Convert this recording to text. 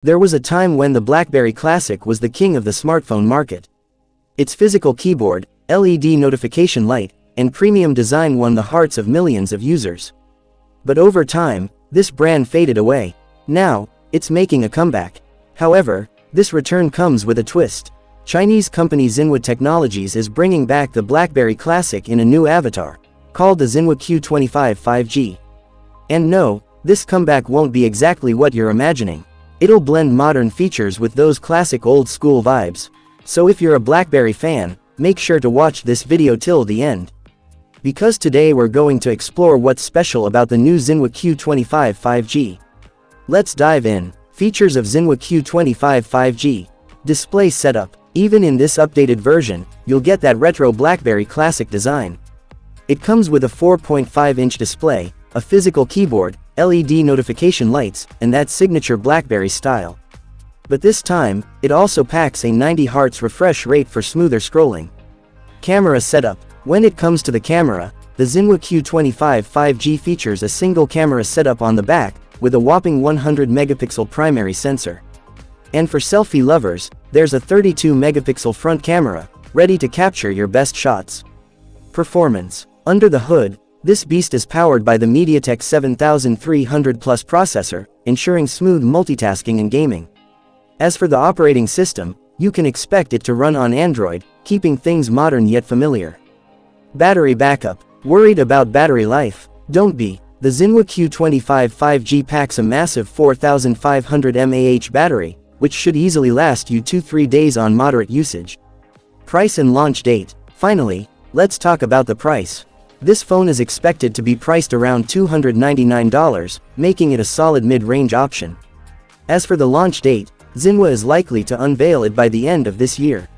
There was a time when the BlackBerry Classic was the king of the smartphone market. Its physical keyboard, LED notification light, and premium design won the hearts of millions of users. But over time, this brand faded away. Now, it's making a comeback. However, this return comes with a twist. Chinese company Zinwa Technologies is bringing back the BlackBerry Classic in a new avatar, called the Zinwa Q25 5G. And no, this comeback won't be exactly what you're imagining. It'll blend modern features with those classic old-school vibes. So if you're a BlackBerry fan, make sure to watch this video till the end. Because today we're going to explore what's special about the new Zinwa Q25 5G. Let's dive in. Features of Zinwa Q25 5G. Display setup. Even in this updated version, you'll get that retro BlackBerry Classic design. It comes with a 4.5-inch display, a physical keyboard, LED notification lights, and that signature BlackBerry style. But this time, it also packs a 90 Hz refresh rate for smoother scrolling. Camera setup. When it comes to the camera, the Zinwa Q25 5G features a single camera setup on the back, with a whopping 100-megapixel primary sensor. And for selfie lovers, there's a 32-megapixel front camera, ready to capture your best shots. Performance. Under the hood, this beast is powered by the MediaTek 7300 Plus processor, ensuring smooth multitasking and gaming. As for the operating system, you can expect it to run on Android, keeping things modern yet familiar. Battery backup. Worried about battery life? Don't be. The Zinwa Q25 5G packs a massive 4500 mAh battery, which should easily last you 2-3 days on moderate usage. Price and launch date. Finally, let's talk about the price. This phone is expected to be priced around $299, making it a solid mid-range option. As for the launch date, Zinwa is likely to unveil it by the end of this year.